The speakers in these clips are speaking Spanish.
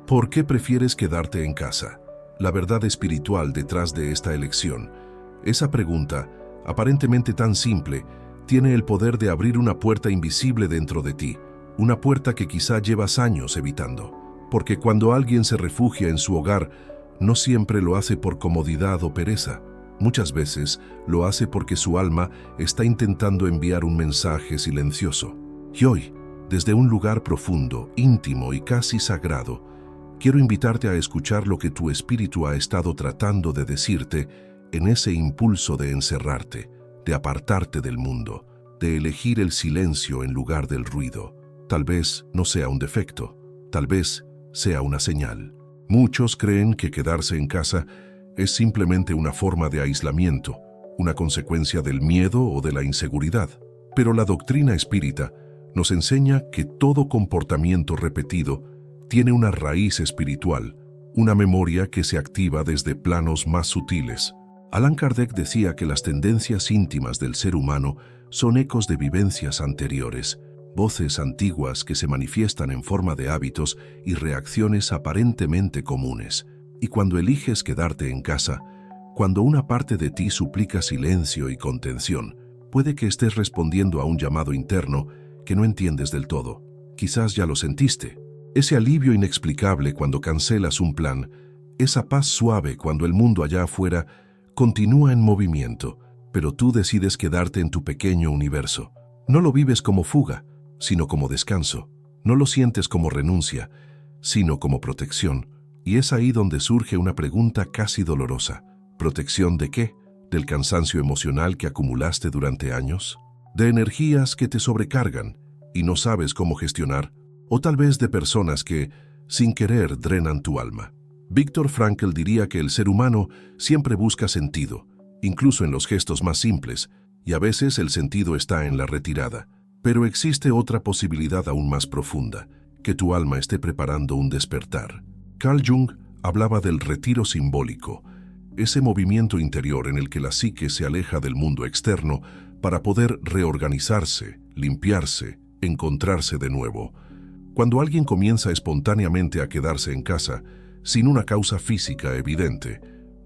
¿Por qué prefieres quedarte en casa? La verdad espiritual detrás de esta elección. Esa pregunta, aparentemente tan simple, tiene el poder de abrir una puerta invisible dentro de ti, una puerta que quizá llevas años evitando. Porque cuando alguien se refugia en su hogar, no siempre lo hace por comodidad o pereza. Muchas veces lo hace porque su alma está intentando enviar un mensaje silencioso. Y hoy, desde un lugar profundo, íntimo y casi sagrado, quiero invitarte a escuchar lo que tu espíritu ha estado tratando de decirte en ese impulso de encerrarte, de apartarte del mundo, de elegir el silencio en lugar del ruido. Tal vez no sea un defecto, tal vez sea una señal. Muchos creen que quedarse en casa es simplemente una forma de aislamiento, una consecuencia del miedo o de la inseguridad. Pero la doctrina espírita nos enseña que todo comportamiento repetido tiene una raíz espiritual, una memoria que se activa desde planos más sutiles. Allan Kardec decía que las tendencias íntimas del ser humano son ecos de vivencias anteriores, voces antiguas que se manifiestan en forma de hábitos y reacciones aparentemente comunes. Y cuando eliges quedarte en casa, cuando una parte de ti suplica silencio y contención, puede que estés respondiendo a un llamado interno que no entiendes del todo. Quizás ya lo sentiste. Ese alivio inexplicable cuando cancelas un plan, esa paz suave cuando el mundo allá afuera continúa en movimiento, pero tú decides quedarte en tu pequeño universo. No lo vives como fuga, sino como descanso. No lo sientes como renuncia, sino como protección. Y es ahí donde surge una pregunta casi dolorosa. ¿Protección de qué? ¿Del cansancio emocional que acumulaste durante años? ¿De energías que te sobrecargan y no sabes cómo gestionar? ¿O tal vez de personas que, sin querer, drenan tu alma? Viktor Frankl diría que el ser humano siempre busca sentido, incluso en los gestos más simples, y a veces el sentido está en la retirada. Pero existe otra posibilidad aún más profunda, que tu alma esté preparando un despertar. Carl Jung hablaba del retiro simbólico, ese movimiento interior en el que la psique se aleja del mundo externo para poder reorganizarse, limpiarse, encontrarse de nuevo. Cuando alguien comienza espontáneamente a quedarse en casa, sin una causa física evidente,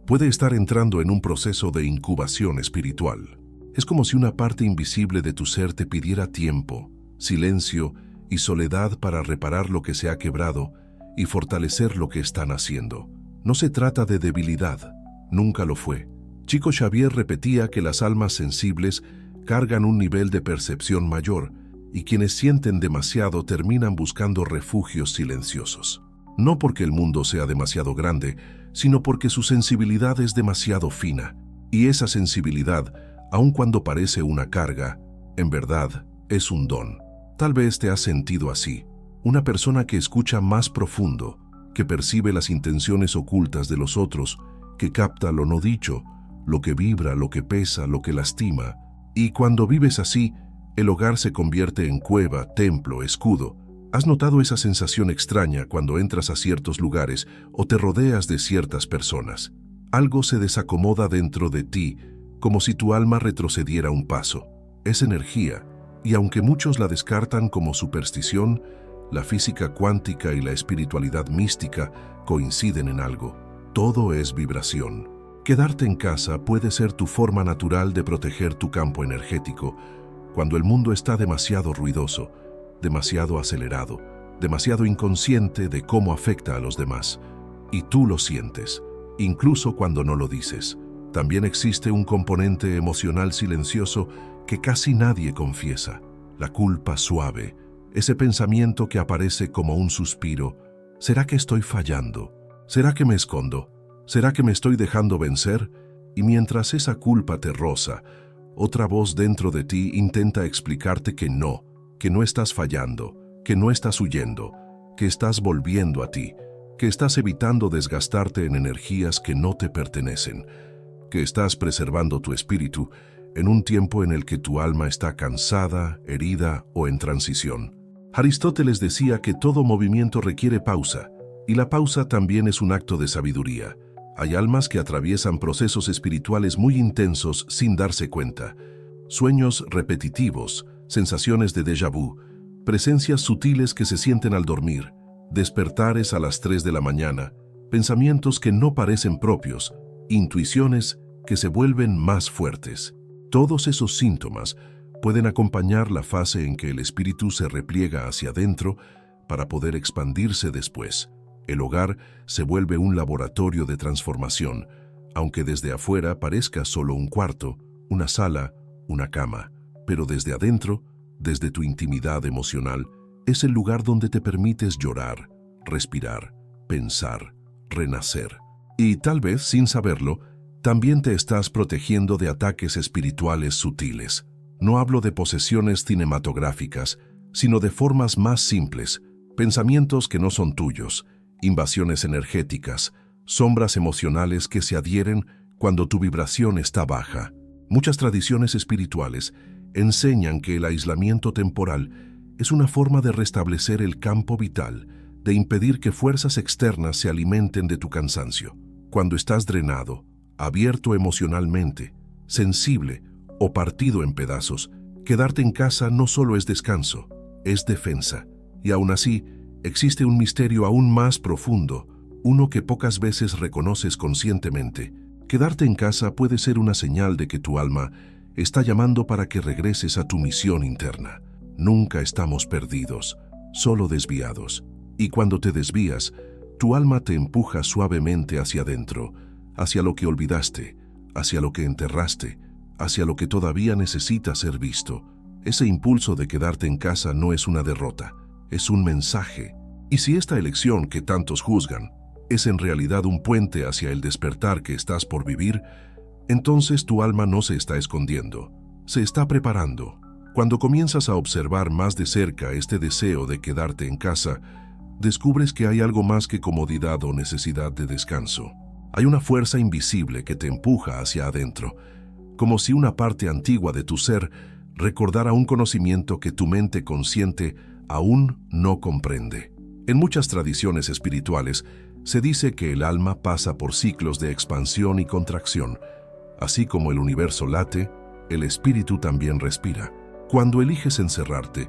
puede estar entrando en un proceso de incubación espiritual. Es como si una parte invisible de tu ser te pidiera tiempo, silencio y soledad para reparar lo que se ha quebrado y fortalecer lo que están haciendo. No se trata de debilidad, nunca lo fue. Chico Xavier repetía que las almas sensibles cargan un nivel de percepción mayor, y quienes sienten demasiado terminan buscando refugios silenciosos. No porque el mundo sea demasiado grande, sino porque su sensibilidad es demasiado fina. Y esa sensibilidad, aun cuando parece una carga, en verdad es un don. Tal vez te has sentido así, una persona que escucha más profundo, que percibe las intenciones ocultas de los otros, que capta lo no dicho, lo que vibra, lo que pesa, lo que lastima. Y cuando vives así, el hogar se convierte en cueva, templo, escudo. ¿Has notado esa sensación extraña cuando entras a ciertos lugares o te rodeas de ciertas personas? Algo se desacomoda dentro de ti, como si tu alma retrocediera un paso. Es energía, y aunque muchos la descartan como superstición, la física cuántica y la espiritualidad mística coinciden en algo. Todo es vibración. Quedarte en casa puede ser tu forma natural de proteger tu campo energético, cuando el mundo está demasiado ruidoso, demasiado acelerado, demasiado inconsciente de cómo afecta a los demás. Y tú lo sientes, incluso cuando no lo dices. También existe un componente emocional silencioso que casi nadie confiesa, la culpa suave, ese pensamiento que aparece como un suspiro. ¿Será que estoy fallando? ¿Será que me escondo? ¿Será que me estoy dejando vencer? Y mientras esa culpa te roza, otra voz dentro de ti intenta explicarte que no estás fallando, que no estás huyendo, que estás volviendo a ti, que estás evitando desgastarte en energías que no te pertenecen, que estás preservando tu espíritu en un tiempo en el que tu alma está cansada, herida o en transición. Aristóteles decía que todo movimiento requiere pausa, y la pausa también es un acto de sabiduría. Hay almas que atraviesan procesos espirituales muy intensos sin darse cuenta. Sueños repetitivos, sensaciones de déjà vu, presencias sutiles que se sienten al dormir, despertares a las 3 de la mañana, pensamientos que no parecen propios, intuiciones que se vuelven más fuertes. Todos esos síntomas pueden acompañar la fase en que el espíritu se repliega hacia adentro para poder expandirse después. El hogar se vuelve un laboratorio de transformación, aunque desde afuera parezca solo un cuarto, una sala, una cama. Pero desde adentro, desde tu intimidad emocional, es el lugar donde te permites llorar, respirar, pensar, renacer. Y tal vez, sin saberlo, también te estás protegiendo de ataques espirituales sutiles. No hablo de posesiones cinematográficas, sino de formas más simples, pensamientos que no son tuyos, invasiones energéticas, sombras emocionales que se adhieren cuando tu vibración está baja. Muchas tradiciones espirituales enseñan que el aislamiento temporal es una forma de restablecer el campo vital, de impedir que fuerzas externas se alimenten de tu cansancio. Cuando estás drenado, abierto emocionalmente, sensible o partido en pedazos, quedarte en casa no solo es descanso, es defensa. Y aún así, existe un misterio aún más profundo, uno que pocas veces reconoces conscientemente. Quedarte en casa puede ser una señal de que tu alma está llamando para que regreses a tu misión interna. Nunca estamos perdidos, solo desviados. Y cuando te desvías, tu alma te empuja suavemente hacia adentro, hacia lo que olvidaste, hacia lo que enterraste, hacia lo que todavía necesita ser visto. Ese impulso de quedarte en casa no es una derrota, es un mensaje. Y si esta elección que tantos juzgan es en realidad un puente hacia el despertar que estás por vivir, entonces tu alma no se está escondiendo, se está preparando. Cuando comienzas a observar más de cerca este deseo de quedarte en casa, descubres que hay algo más que comodidad o necesidad de descanso. Hay una fuerza invisible que te empuja hacia adentro, como si una parte antigua de tu ser recordara un conocimiento que tu mente consciente aún no comprende. En muchas tradiciones espirituales se dice que el alma pasa por ciclos de expansión y contracción. Así como el universo late, el espíritu también respira. Cuando eliges encerrarte,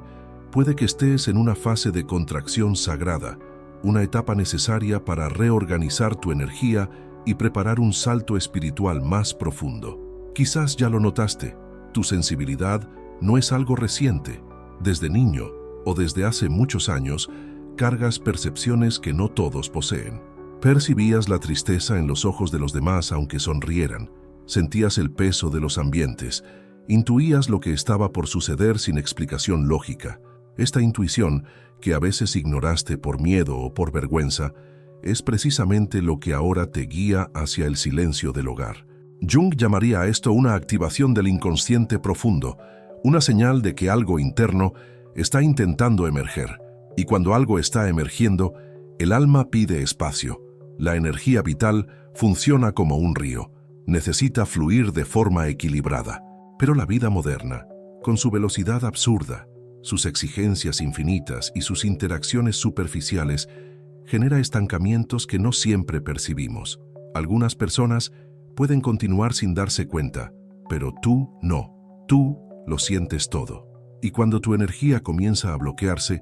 puede que estés en una fase de contracción sagrada, una etapa necesaria para reorganizar tu energía y preparar un salto espiritual más profundo. Quizás ya lo notaste, tu sensibilidad no es algo reciente. Desde niño o desde hace muchos años, cargas percepciones que no todos poseen. Percibías la tristeza en los ojos de los demás aunque sonrieran, sentías el peso de los ambientes, intuías lo que estaba por suceder sin explicación lógica. Esta intuición, que a veces ignoraste por miedo o por vergüenza, es precisamente lo que ahora te guía hacia el silencio del hogar. Jung llamaría a esto una activación del inconsciente profundo, una señal de que algo interno está intentando emerger. Y cuando algo está emergiendo, el alma pide espacio. La energía vital funciona como un río. Necesita fluir de forma equilibrada. Pero la vida moderna, con su velocidad absurda, sus exigencias infinitas y sus interacciones superficiales, genera estancamientos que no siempre percibimos. Algunas personas pueden continuar sin darse cuenta, pero tú no. Tú lo sientes todo. Y cuando tu energía comienza a bloquearse,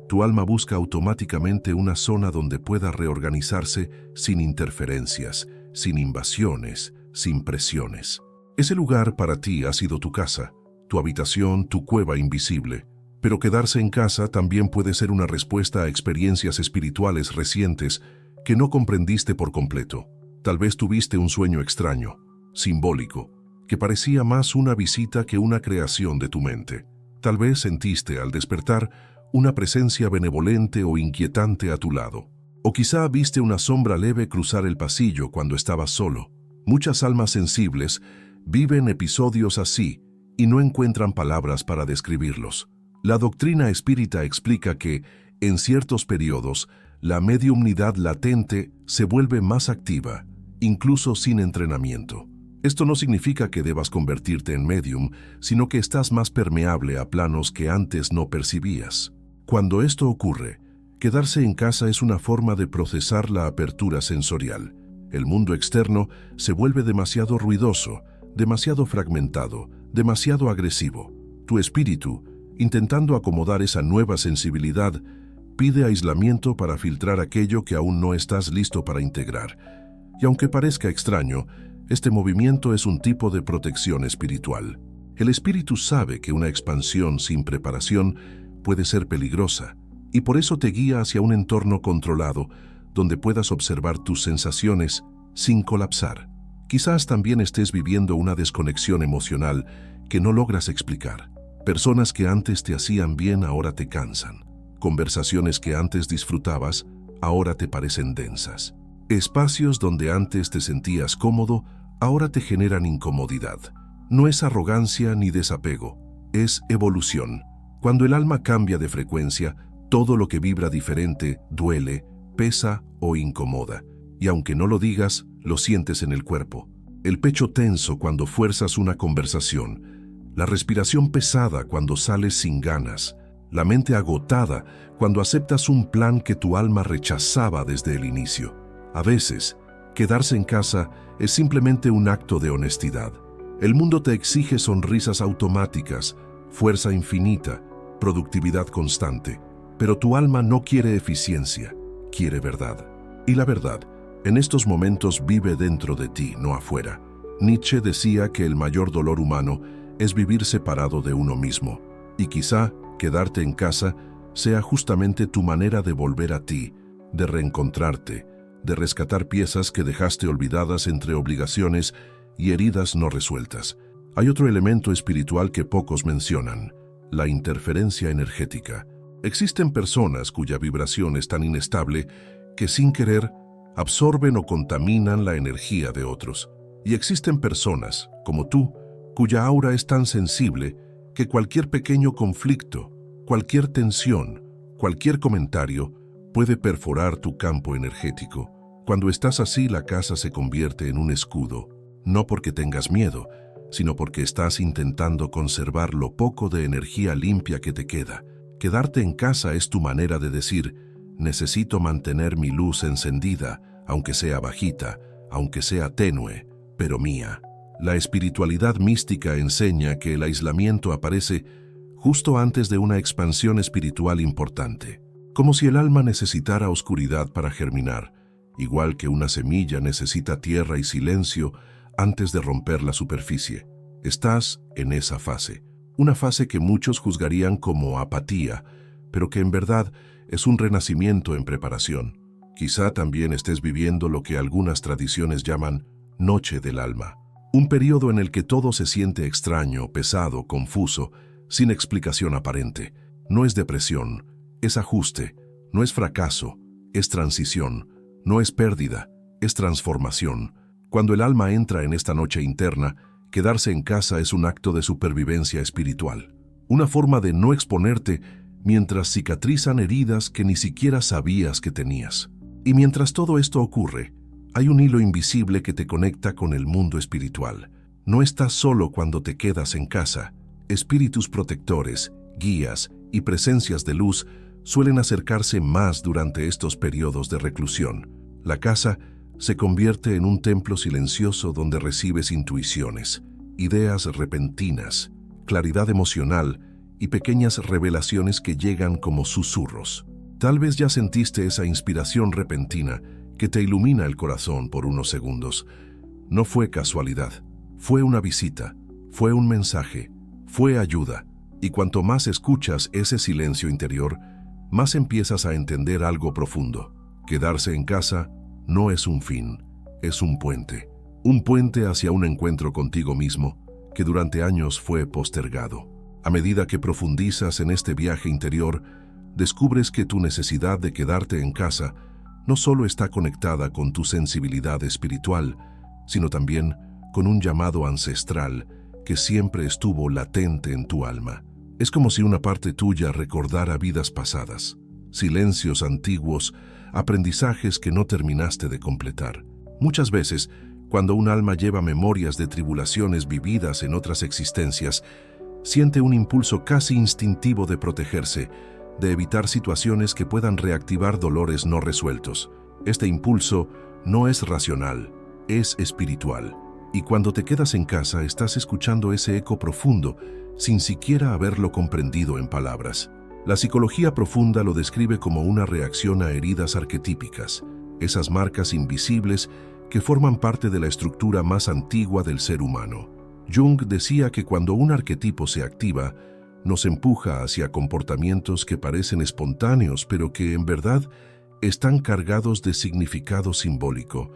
tu alma busca automáticamente una zona donde pueda reorganizarse sin interferencias, sin invasiones, sin presiones. Ese lugar para ti ha sido tu casa, tu habitación, tu cueva invisible. Pero quedarse en casa también puede ser una respuesta a experiencias espirituales recientes que no comprendiste por completo. Tal vez tuviste un sueño extraño, simbólico, que parecía más una visita que una creación de tu mente. Tal vez sentiste al despertar una presencia benevolente o inquietante a tu lado. O quizá viste una sombra leve cruzar el pasillo cuando estabas solo. Muchas almas sensibles viven episodios así y no encuentran palabras para describirlos. La doctrina espírita explica que, en ciertos periodos, la mediumnidad latente se vuelve más activa, incluso sin entrenamiento. Esto no significa que debas convertirte en medium, sino que estás más permeable a planos que antes no percibías. Cuando esto ocurre, quedarse en casa es una forma de procesar la apertura sensorial. El mundo externo se vuelve demasiado ruidoso, demasiado fragmentado, demasiado agresivo. Tu espíritu, intentando acomodar esa nueva sensibilidad, Pide aislamiento para filtrar aquello que aún no estás listo para integrar. Y aunque parezca extraño, este movimiento es un tipo de protección espiritual. El espíritu sabe que una expansión sin preparación puede ser peligrosa, y por eso te guía hacia un entorno controlado donde puedas observar tus sensaciones sin colapsar. Quizás también estés viviendo una desconexión emocional que no logras explicar. Personas que antes te hacían bien ahora te cansan. Conversaciones que antes disfrutabas ahora te parecen densas. Espacios donde antes te sentías cómodo ahora te generan incomodidad. No es arrogancia ni desapego, es evolución. Cuando el alma cambia de frecuencia, todo lo que vibra diferente duele, pesa o incomoda. Y aunque no lo digas, lo sientes en el cuerpo. El pecho tenso cuando fuerzas una conversación, la respiración pesada cuando sales sin ganas, la mente agotada cuando aceptas un plan que tu alma rechazaba desde el inicio. A veces, quedarse en casa es simplemente un acto de honestidad. El mundo te exige sonrisas automáticas, fuerza infinita, productividad constante, pero tu alma no quiere eficiencia, quiere verdad. Y la verdad, en estos momentos vive dentro de ti, no afuera. Nietzsche decía que el mayor dolor humano es vivir separado de uno mismo, y quizá quedarte en casa sea justamente tu manera de volver a ti, de reencontrarte, de rescatar piezas que dejaste olvidadas entre obligaciones y heridas no resueltas. Hay otro elemento espiritual que pocos mencionan, la interferencia energética. Existen personas cuya vibración es tan inestable que sin querer absorben o contaminan la energía de otros. Y existen personas, como tú, cuya aura es tan sensible que cualquier pequeño conflicto, cualquier tensión, cualquier comentario puede perforar tu campo energético. Cuando estás así, la casa se convierte en un escudo, no porque tengas miedo, sino porque estás intentando conservar lo poco de energía limpia que te queda. Quedarte en casa es tu manera de decir, necesito mantener mi luz encendida, aunque sea bajita, aunque sea tenue, pero mía. La espiritualidad mística enseña que el aislamiento aparece justo antes de una expansión espiritual importante, como si el alma necesitara oscuridad para germinar, igual que una semilla necesita tierra y silencio antes de romper la superficie. Estás en esa fase, una fase que muchos juzgarían como apatía, pero que en verdad es un renacimiento en preparación. Quizá también estés viviendo lo que algunas tradiciones llaman Noche del Alma, un periodo en el que todo se siente extraño, pesado, confuso, sin explicación aparente. No es depresión, es ajuste, no es fracaso, es transición, no es pérdida, es transformación. Cuando el alma entra en esta noche interna, quedarse en casa es un acto de supervivencia espiritual, una forma de no exponerte mientras cicatrizan heridas que ni siquiera sabías que tenías. Y mientras todo esto ocurre, hay un hilo invisible que te conecta con el mundo espiritual. No estás solo cuando te quedas en casa. Espíritus protectores, guías y presencias de luz suelen acercarse más durante estos periodos de reclusión. La casa se convierte en un templo silencioso donde recibes intuiciones, ideas repentinas, claridad emocional y pequeñas revelaciones que llegan como susurros. Tal vez ya sentiste esa inspiración repentina que te ilumina el corazón por unos segundos. No fue casualidad, fue una visita, fue un mensaje, fue ayuda. Y cuanto más escuchas ese silencio interior, más empiezas a entender algo profundo. Quedarse en casa no es un fin, es un puente. Un puente hacia un encuentro contigo mismo que durante años fue postergado. A medida que profundizas en este viaje interior, descubres que tu necesidad de quedarte en casa no solo está conectada con tu sensibilidad espiritual, sino también con un llamado ancestral que siempre estuvo latente en tu alma. Es como si una parte tuya recordara vidas pasadas, silencios antiguos, aprendizajes que no terminaste de completar. Muchas veces, cuando un alma lleva memorias de tribulaciones vividas en otras existencias, siente un impulso casi instintivo de protegerse, de evitar situaciones que puedan reactivar dolores no resueltos. Este impulso no es racional, es espiritual. Y cuando te quedas en casa, estás escuchando ese eco profundo sin siquiera haberlo comprendido en palabras. La psicología profunda lo describe como una reacción a heridas arquetípicas, esas marcas invisibles que forman parte de la estructura más antigua del ser humano. Jung decía que cuando un arquetipo se activa, nos empuja hacia comportamientos que parecen espontáneos, pero que en verdad están cargados de significado simbólico.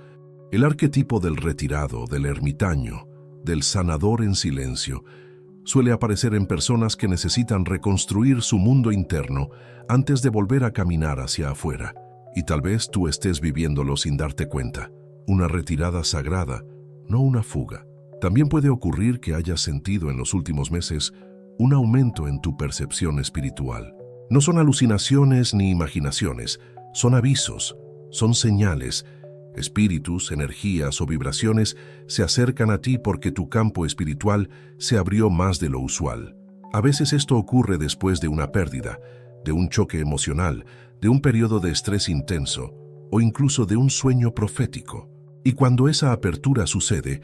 El arquetipo del retirado, del ermitaño, del sanador en silencio, suele aparecer en personas que necesitan reconstruir su mundo interno antes de volver a caminar hacia afuera. Y tal vez tú estés viviéndolo sin darte cuenta. Una retirada sagrada, no una fuga. También puede ocurrir que hayas sentido en los últimos meses un aumento en tu percepción espiritual. No son alucinaciones ni imaginaciones, son avisos, son señales. Espíritus, energías o vibraciones se acercan a ti porque tu campo espiritual se abrió más de lo usual. A veces esto ocurre después de una pérdida, de un choque emocional, de un periodo de estrés intenso o incluso de un sueño profético. Y cuando esa apertura sucede,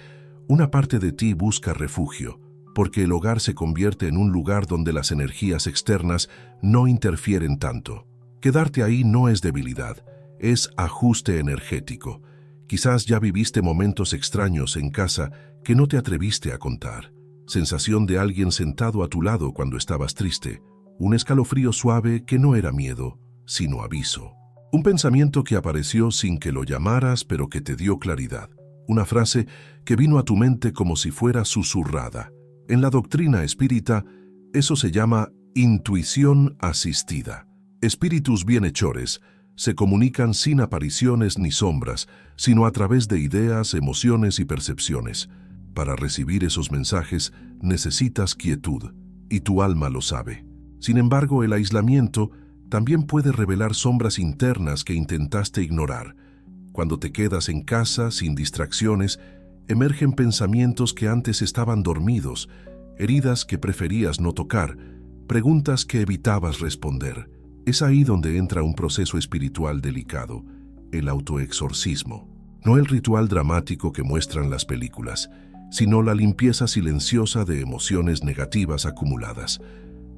una parte de ti busca refugio, porque el hogar se convierte en un lugar donde las energías externas no interfieren tanto. Quedarte ahí no es debilidad, es ajuste energético. Quizás ya viviste momentos extraños en casa que no te atreviste a contar. Sensación de alguien sentado a tu lado cuando estabas triste. Un escalofrío suave que no era miedo, sino aviso. Un pensamiento que apareció sin que lo llamaras, pero que te dio claridad. Una frase que vino a tu mente como si fuera susurrada. En la doctrina espírita, eso se llama intuición asistida. Espíritus bienhechores se comunican sin apariciones ni sombras, sino a través de ideas, emociones y percepciones. Para recibir esos mensajes necesitas quietud, y tu alma lo sabe. Sin embargo, el aislamiento también puede revelar sombras internas que intentaste ignorar. Cuando te quedas en casa sin distracciones, emergen pensamientos que antes estaban dormidos, heridas que preferías no tocar, preguntas que evitabas responder. Es ahí donde entra un proceso espiritual delicado, el autoexorcismo. No el ritual dramático que muestran las películas, sino la limpieza silenciosa de emociones negativas acumuladas.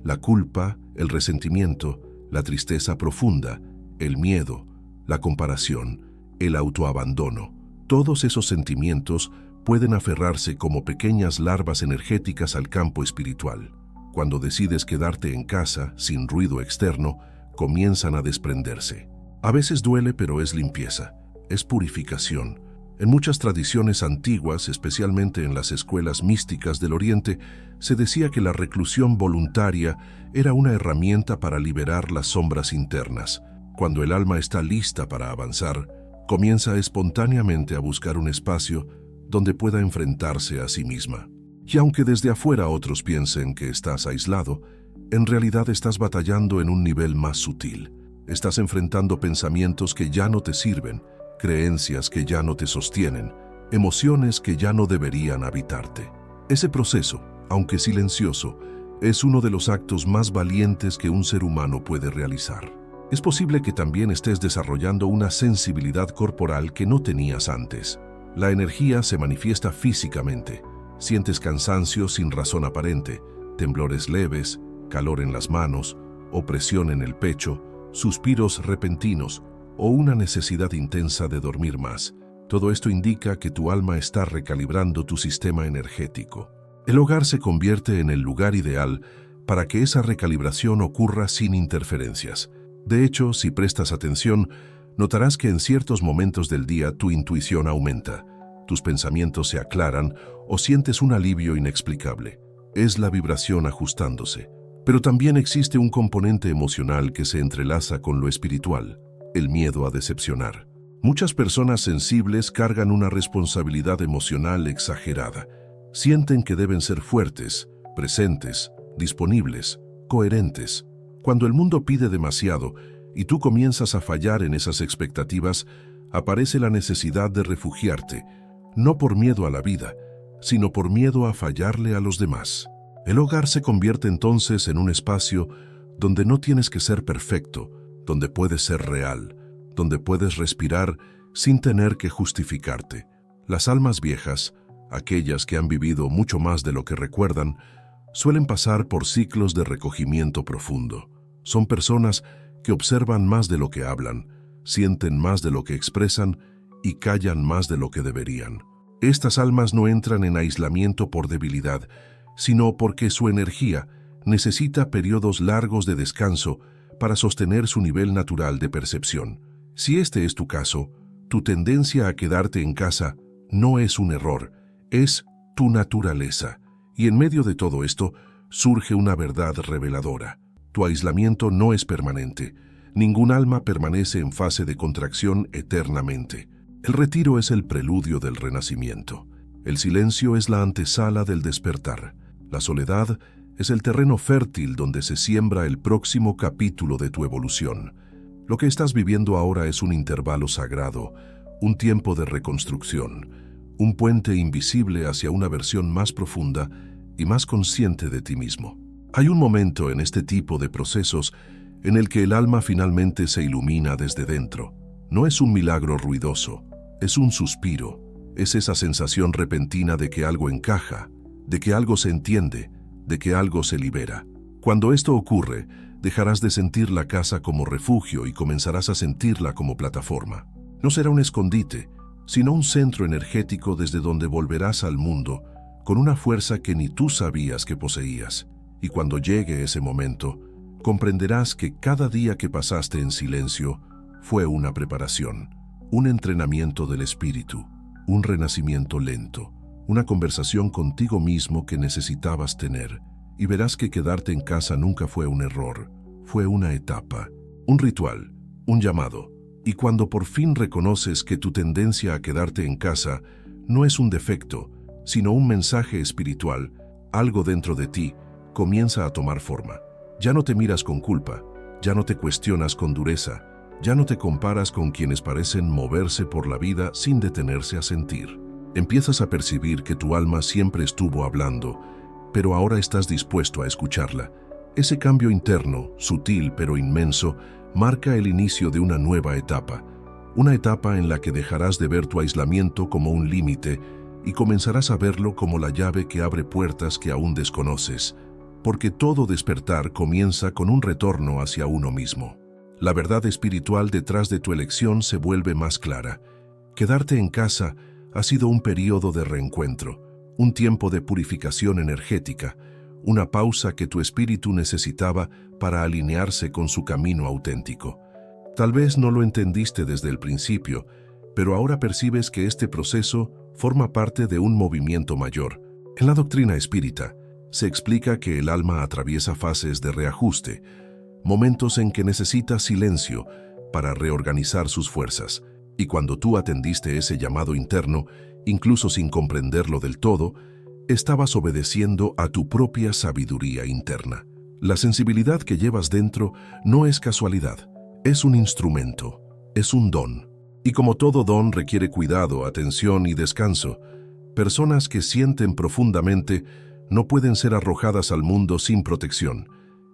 La culpa, el resentimiento, la tristeza profunda, el miedo, la comparación, el autoabandono. Todos esos sentimientos pueden aferrarse como pequeñas larvas energéticas al campo espiritual. Cuando decides quedarte en casa, sin ruido externo, comienzan a desprenderse. A veces duele, pero es limpieza, es purificación. En muchas tradiciones antiguas, especialmente en las escuelas místicas del Oriente, se decía que la reclusión voluntaria era una herramienta para liberar las sombras internas. Cuando el alma está lista para avanzar, comienza espontáneamente a buscar un espacio donde pueda enfrentarse a sí misma. Y aunque desde afuera otros piensen que estás aislado, en realidad estás batallando en un nivel más sutil. Estás enfrentando pensamientos que ya no te sirven, creencias que ya no te sostienen, emociones que ya no deberían habitarte. Ese proceso, aunque silencioso, es uno de los actos más valientes que un ser humano puede realizar. Es posible que también estés desarrollando una sensibilidad corporal que no tenías antes. La energía se manifiesta físicamente. Sientes cansancio sin razón aparente, temblores leves, calor en las manos, opresión en el pecho, suspiros repentinos o una necesidad intensa de dormir más. Todo esto indica que tu alma está recalibrando tu sistema energético. El hogar se convierte en el lugar ideal para que esa recalibración ocurra sin interferencias. De hecho, si prestas atención, notarás que en ciertos momentos del día tu intuición aumenta, tus pensamientos se aclaran o sientes un alivio inexplicable. Es la vibración ajustándose. Pero también existe un componente emocional que se entrelaza con lo espiritual, el miedo a decepcionar. Muchas personas sensibles cargan una responsabilidad emocional exagerada. Sienten que deben ser fuertes, presentes, disponibles, coherentes. Cuando el mundo pide demasiado y tú comienzas a fallar en esas expectativas, aparece la necesidad de refugiarte, no por miedo a la vida, sino por miedo a fallarle a los demás. El hogar se convierte entonces en un espacio donde no tienes que ser perfecto, donde puedes ser real, donde puedes respirar sin tener que justificarte. Las almas viejas, aquellas que han vivido mucho más de lo que recuerdan, suelen pasar por ciclos de recogimiento profundo. Son personas que observan más de lo que hablan, sienten más de lo que expresan y callan más de lo que deberían. Estas almas no entran en aislamiento por debilidad, sino porque su energía necesita periodos largos de descanso para sostener su nivel natural de percepción. Si este es tu caso, tu tendencia a quedarte en casa no es un error, es tu naturaleza. Y en medio de todo esto surge una verdad reveladora. Tu aislamiento no es permanente. Ningún alma permanece en fase de contracción eternamente. El retiro es el preludio del renacimiento. El silencio es la antesala del despertar. La soledad es el terreno fértil donde se siembra el próximo capítulo de tu evolución. Lo que estás viviendo ahora es un intervalo sagrado, un tiempo de reconstrucción, un puente invisible hacia una versión más profunda y más consciente de ti mismo. Hay un momento en este tipo de procesos en el que el alma finalmente se ilumina desde dentro. No es un milagro ruidoso, es un suspiro, es esa sensación repentina de que algo encaja, de que algo se entiende, de que algo se libera. Cuando esto ocurre, dejarás de sentir la casa como refugio y comenzarás a sentirla como plataforma. No será un escondite, sino un centro energético desde donde volverás al mundo con una fuerza que ni tú sabías que poseías. Y cuando llegue ese momento, comprenderás que cada día que pasaste en silencio fue una preparación, un entrenamiento del espíritu, un renacimiento lento, una conversación contigo mismo que necesitabas tener, y verás que quedarte en casa nunca fue un error, fue una etapa, un ritual, un llamado. Y cuando por fin reconoces que tu tendencia a quedarte en casa no es un defecto, sino un mensaje espiritual, algo dentro de ti comienza a tomar forma. Ya no te miras con culpa, ya no te cuestionas con dureza, ya no te comparas con quienes parecen moverse por la vida sin detenerse a sentir. Empiezas a percibir que tu alma siempre estuvo hablando, pero ahora estás dispuesto a escucharla. Ese cambio interno, sutil pero inmenso, marca el inicio de una nueva etapa. Una etapa en la que dejarás de ver tu aislamiento como un límite y comenzarás a verlo como la llave que abre puertas que aún desconoces, porque todo despertar comienza con un retorno hacia uno mismo. La verdad espiritual detrás de tu elección se vuelve más clara. Quedarte en casa ha sido un período de reencuentro, un tiempo de purificación energética, una pausa que tu espíritu necesitaba para alinearse con su camino auténtico. Tal vez no lo entendiste desde el principio, pero ahora percibes que este proceso forma parte de un movimiento mayor. En la doctrina espírita, se explica que el alma atraviesa fases de reajuste, momentos en que necesita silencio para reorganizar sus fuerzas. Y cuando tú atendiste ese llamado interno, incluso sin comprenderlo del todo, estabas obedeciendo a tu propia sabiduría interna. La sensibilidad que llevas dentro no es casualidad, es un instrumento, es un don. Y como todo don requiere cuidado, atención y descanso, personas que sienten profundamente no pueden ser arrojadas al mundo sin protección.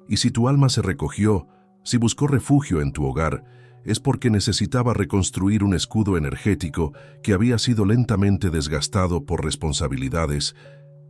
Y si tu alma se recogió, si buscó refugio en tu hogar, es porque necesitaba reconstruir un escudo energético que había sido lentamente desgastado por responsabilidades,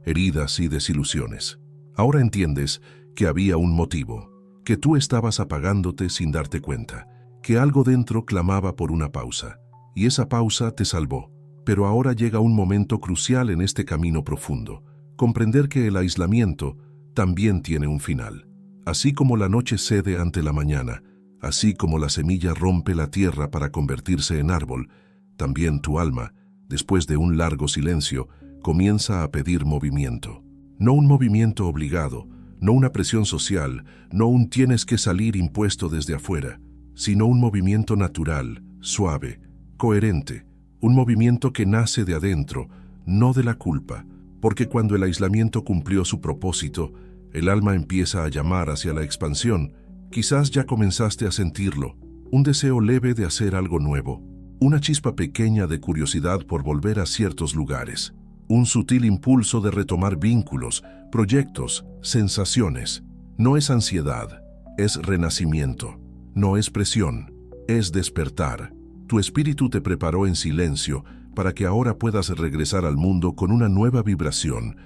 heridas y desilusiones. Ahora entiendes que había un motivo, que tú estabas apagándote sin darte cuenta, que algo dentro clamaba por una pausa, y esa pausa te salvó. Pero ahora llega un momento crucial en este camino profundo, comprender que el aislamiento también tiene un final. Así como la noche cede ante la mañana, así como la semilla rompe la tierra para convertirse en árbol, también tu alma, después de un largo silencio, comienza a pedir movimiento. No un movimiento obligado, no una presión social, no un tienes que salir impuesto desde afuera, sino un movimiento natural, suave, coherente, un movimiento que nace de adentro, no de la culpa, porque cuando el aislamiento cumplió su propósito, el alma empieza a llamar hacia la expansión. Quizás ya comenzaste a sentirlo, un deseo leve de hacer algo nuevo, una chispa pequeña de curiosidad por volver a ciertos lugares, un sutil impulso de retomar vínculos, proyectos, sensaciones. No es ansiedad, es renacimiento, no es presión, es despertar. Tu espíritu te preparó en silencio para que ahora puedas regresar al mundo con una nueva vibración,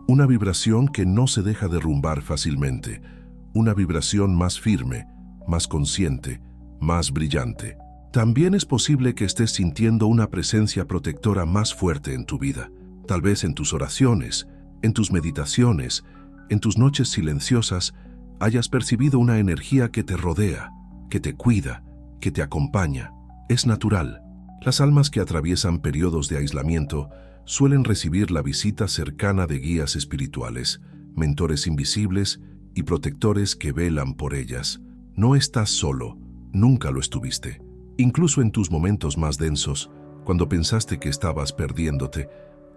una vibración que no se deja derrumbar fácilmente, una vibración más firme, más consciente, más brillante. También es posible que estés sintiendo una presencia protectora más fuerte en tu vida, tal vez en tus oraciones, en tus meditaciones, en tus noches silenciosas, hayas percibido una energía que te rodea, que te cuida, que te acompaña. Es natural. Las almas que atraviesan periodos de aislamiento suelen recibir la visita cercana de guías espirituales, mentores invisibles y protectores que velan por ellas. No estás solo, nunca lo estuviste. Incluso en tus momentos más densos, cuando pensaste que estabas perdiéndote,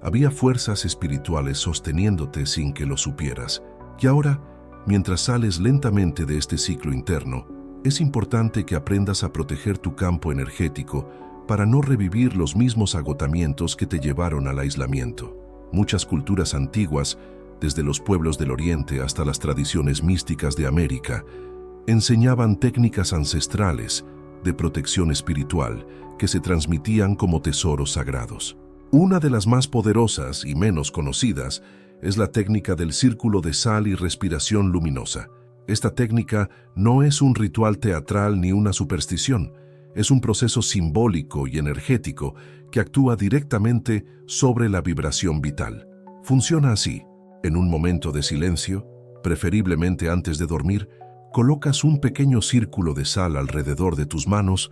había fuerzas espirituales sosteniéndote sin que lo supieras. Y ahora, mientras sales lentamente de este ciclo interno, es importante que aprendas a proteger tu campo energético para no revivir los mismos agotamientos que te llevaron al aislamiento. Muchas culturas antiguas, desde los pueblos del Oriente hasta las tradiciones místicas de América, enseñaban técnicas ancestrales de protección espiritual que se transmitían como tesoros sagrados. Una de las más poderosas y menos conocidas es la técnica del círculo de sal y respiración luminosa. Esta técnica no es un ritual teatral ni una superstición, es un proceso simbólico y energético que actúa directamente sobre la vibración vital. Funciona así: en un momento de silencio, preferiblemente antes de dormir, colocas un pequeño círculo de sal alrededor de tus manos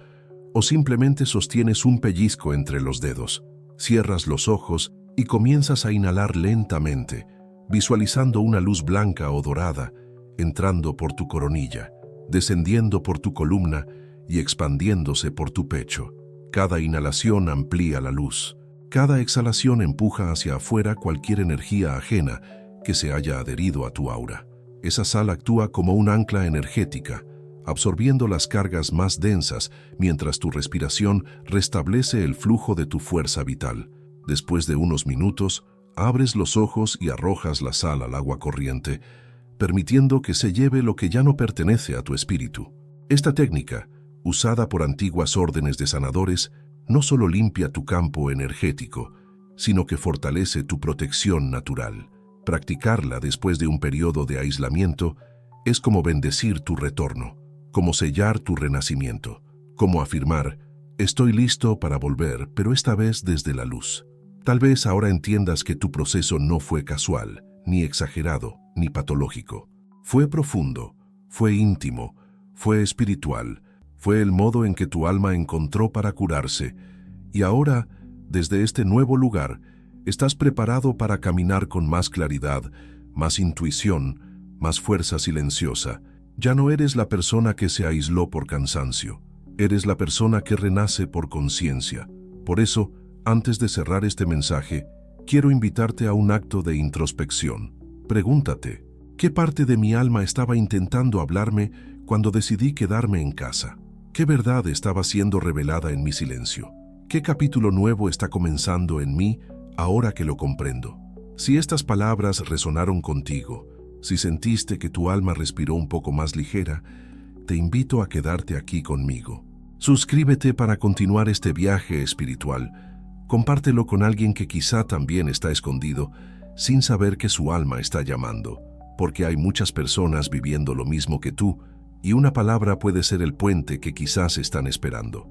o simplemente sostienes un pellizco entre los dedos. Cierras los ojos y comienzas a inhalar lentamente, visualizando una luz blanca o dorada entrando por tu coronilla, descendiendo por tu columna y expandiéndose por tu pecho. Cada inhalación amplía la luz. Cada exhalación empuja hacia afuera cualquier energía ajena que se haya adherido a tu aura. Esa sal actúa como un ancla energética, absorbiendo las cargas más densas mientras tu respiración restablece el flujo de tu fuerza vital. Después de unos minutos, abres los ojos y arrojas la sal al agua corriente, permitiendo que se lleve lo que ya no pertenece a tu espíritu. Esta técnica, usada por antiguas órdenes de sanadores, no solo limpia tu campo energético, sino que fortalece tu protección natural. Practicarla después de un periodo de aislamiento es como bendecir tu retorno, como sellar tu renacimiento, como afirmar: estoy listo para volver, pero esta vez desde la luz. Tal vez ahora entiendas que tu proceso no fue casual, ni exagerado, ni patológico. Fue profundo, fue íntimo, fue espiritual, fue el modo en que tu alma encontró para curarse, y ahora, desde este nuevo lugar, estás preparado para caminar con más claridad, más intuición, más fuerza silenciosa. Ya no eres la persona que se aisló por cansancio, eres la persona que renace por conciencia. Por eso, antes de cerrar este mensaje, quiero invitarte a un acto de introspección. Pregúntate, ¿qué parte de mi alma estaba intentando hablarme cuando decidí quedarme en casa? ¿Qué verdad estaba siendo revelada en mi silencio? ¿Qué capítulo nuevo está comenzando en mí ahora que lo comprendo? Si estas palabras resonaron contigo, si sentiste que tu alma respiró un poco más ligera, te invito a quedarte aquí conmigo. Suscríbete para continuar este viaje espiritual. Compártelo con alguien que quizá también está escondido, sin saber que su alma está llamando, porque hay muchas personas viviendo lo mismo que tú, y una palabra puede ser el puente que quizás están esperando.